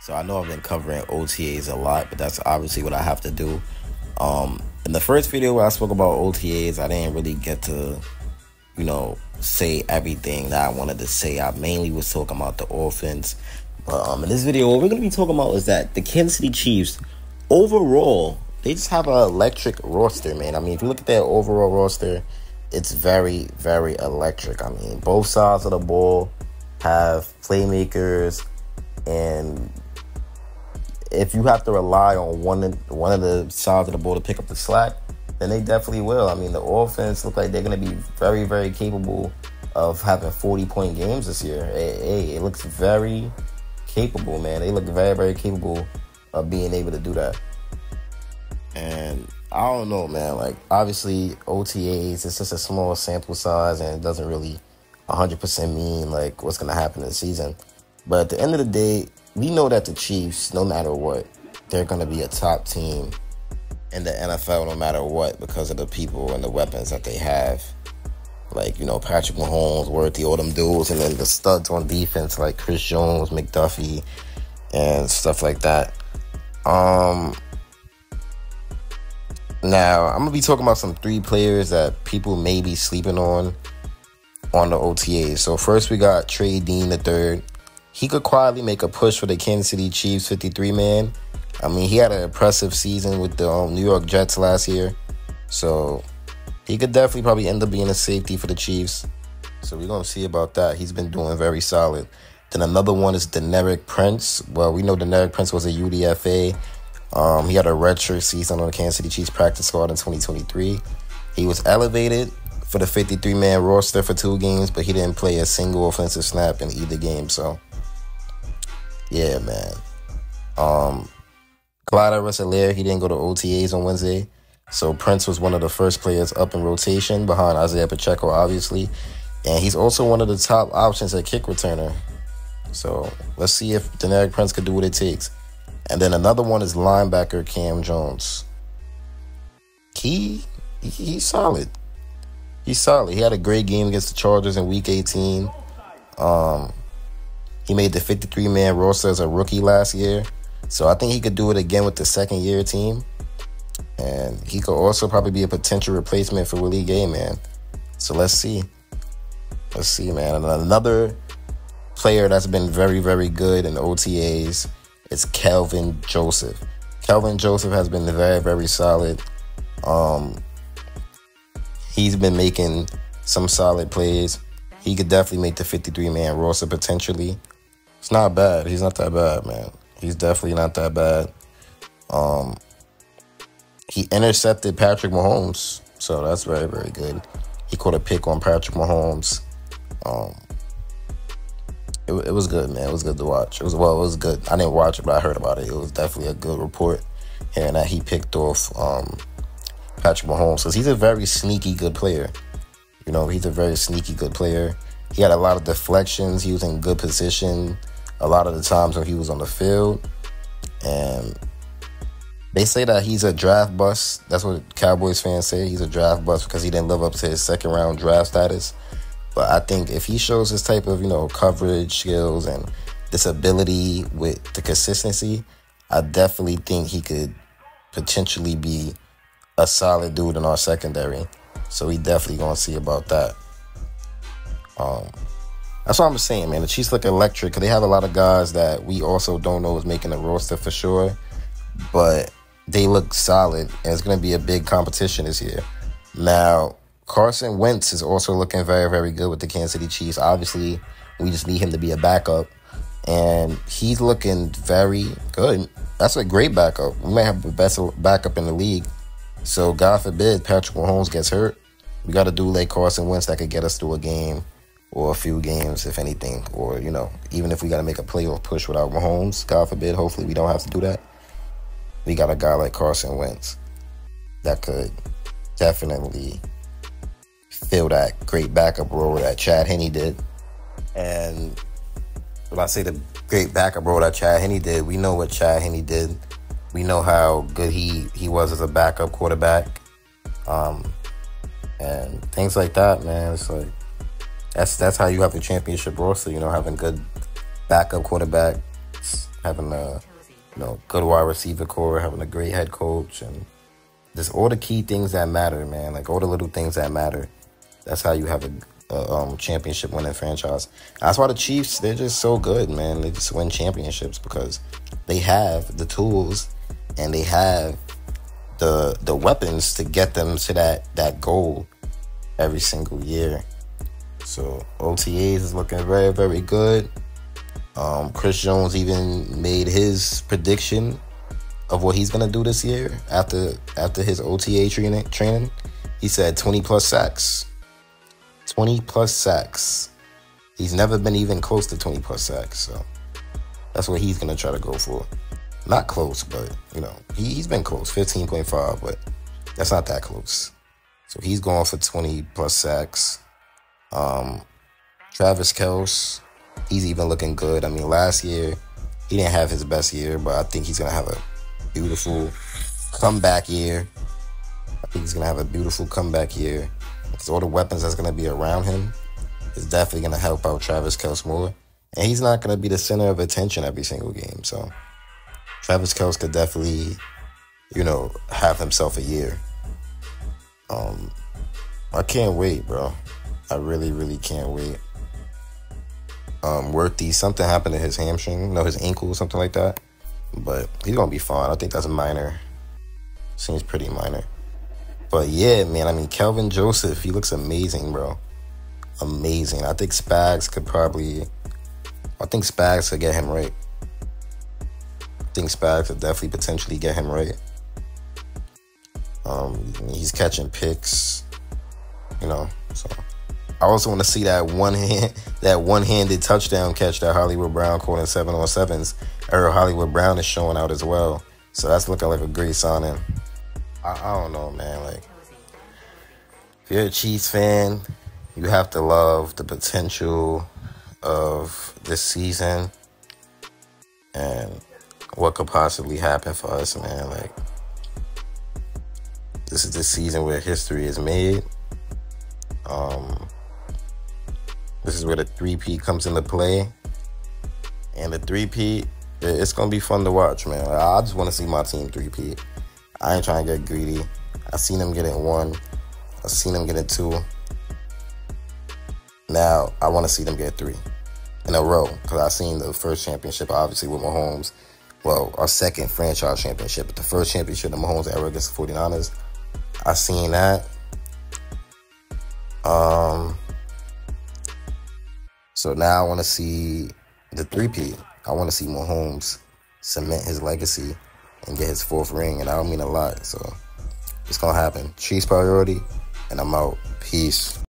So I know I've been covering OTAs a lot, but that's obviously what I have to do. In the first video where I spoke about OTAs, I didn't really get to, say everything that I wanted to say. I mainly was talking about the offense. But in this video, what we're going to be talking about is that the Kansas City Chiefs, overall, they just have an electric roster, man. I mean, if you look at their overall roster, it's very, very electric. I mean, both sides of the ball have playmakers, and if you have to rely on one of the sides of the ball to pick up the slack, then they definitely will. I mean, the offense look like they're going to be very, very capable of having 40-point games this year. Hey, it looks very capable, man. They look very, very capable of being able to do that. And I don't know, man. Like, obviously, OTAs, it's just a small sample size, and it doesn't really 100% mean, like, what's going to happen in the season. But at the end of the day, we know that the Chiefs, no matter what, they're going to be a top team in the NFL no matter what, because of the people and the weapons that they have. Like, Patrick Mahomes, Worthy, all them dudes, and then the studs on defense like Chris Jones, McDuffie, and stuff like that. Now, I'm going to be talking about some 3 players that people may be sleeping on the OTAs. So first we got Trey Dean III. He could quietly make a push for the Kansas City Chiefs 53-man. I mean, he had an impressive season with the New York Jets last year. So he could definitely probably end up being a safety for the Chiefs. So we're going to see about that. He's been doing very solid. Then another one is Deneric Prince. Well, we know Deneric Prince was a UDFA. He had a redshirt season on the Kansas City Chiefs practice squad in 2023. He was elevated for the 53-man roster for 2 games, but he didn't play a single offensive snap in either game. So, yeah, man. Clyde Edwards-Helaire, he didn't go to OTAs on Wednesday. So Prince was one of the first players up in rotation behind Isaiah Pacheco, obviously. And he's also one of the top options at kick returner. So let's see if Deneric Prince could do what it takes. And then another one is linebacker Cam Jones. He's solid. He's solid. He had a great game against the Chargers in Week 18. He made the 53-man roster as a rookie last year. So I think he could do it again with the second-year team. And he could also probably be a potential replacement for Willie Gay, man. So let's see. Let's see, man. And another player that's been very, very good in OTAs is Kelvin Joseph. Kelvin Joseph has been very, very solid. He's been making some solid plays. He could definitely make the 53-man roster potentially. It's not bad. He's not that bad, man. He's definitely not that bad. He intercepted Patrick Mahomes, so that's very, very good. He caught a pick on Patrick Mahomes. It was good, man. It was good to watch. It was good. I didn't watch it, but I heard about it. It was definitely a good report hearing that he picked off Patrick Mahomes, because he's a very sneaky good player. He's a very sneaky good player. He had a lot of deflections. He was in good position a lot of the times when he was on the field. And they say that he's a draft bust. That's what Cowboys fans say. He's a draft bust because he didn't live up to his second-round draft status. But I think if he shows this type of, coverage skills and this ability with the consistency, I definitely think he could potentially be a solid dude in our secondary. So we definitely going to see about that. That's what I'm saying, man. The Chiefs look electric because they have a lot of guys that we also don't know is making the roster for sure. But they look solid, and it's going to be a big competition this year. Now, Carson Wentz is also looking very, very good with the Kansas City Chiefs. Obviously, we just need him to be a backup, and he's looking very good. That's a great backup. We might have the best backup in the league. So, God forbid Patrick Mahomes gets hurt. We got to do like Carson Wentz that could get us through a game or a few games, if anything. Or, even if we got to make a playoff push without Mahomes, God forbid, hopefully we don't have to do that. We got a guy like Carson Wentz that could definitely fill that great backup role that Chad Henne did. And when I say the great backup role that Chad Henne did, we know what Chad Henne did. We know how good he was as a backup quarterback. And things like that, man. It's like that's how you have a championship roster, having good backup quarterback, having a good wide receiver core, having a great head coach, and just all the key things that matter, man. Like all the little things that matter. That's how you have a championship winning franchise. That's why the Chiefs, they're just so good, man. They just win championships because they have the tools and they have the weapons to get them to that goal every single year. So OTAs is looking very, very good. Chris Jones even made his prediction of what he's gonna do this year after his OTA training. He said 20 plus sacks. 20 plus sacks. He's never been even close to 20 plus sacks. So that's what he's gonna try to go for. Not close, but he's been close. 15.5, but that's not that close. So he's going for 20 plus sacks. Travis Kelce, he's even looking good. I mean, last year he didn't have his best year, but I think he's gonna have a beautiful comeback year. Because all the weapons that's going to be around him is definitely going to help out Travis Kelce more. And he's not going to be the center of attention every single game. So Travis Kelce could definitely, have himself a year. I can't wait, bro. I really, really can't wait. Worthy, something happened to his hamstring. His ankle, something like that. But he's going to be fine. I think that's minor. Seems pretty minor. But yeah, man, I mean, Kelvin Joseph, he looks amazing, bro. Amazing. I think Spags could get him right. I think Spags could definitely potentially get him right. He's catching picks, so I also want to see that one-handed touchdown catch that Hollywood Brown caught in 7-on-7s. Or Hollywood Brown is showing out as well. So that's looking like a great signing. I don't know, man. Like, if you're a Chiefs fan, you have to love the potential of this season and what could possibly happen for us, man. Like, this is the season where history is made. This is where the 3-peat comes into play. And the 3-peat, it's going to be fun to watch, man. I just want to see my team 3-peat. I ain't trying to get greedy. I seen them get it 1. I seen them get it 2. Now, I want to see them get 3 in a row. Because I seen the first championship, obviously, with Mahomes. Well, our second franchise championship. But the first championship that Mahomes ever against the 49ers. I seen that. So now I want to see the 3-peat. I want to see Mahomes cement his legacy and get his 4th ring, and I don't mean a lot, so it's gonna happen. Chiefs priority, and I'm out. Peace.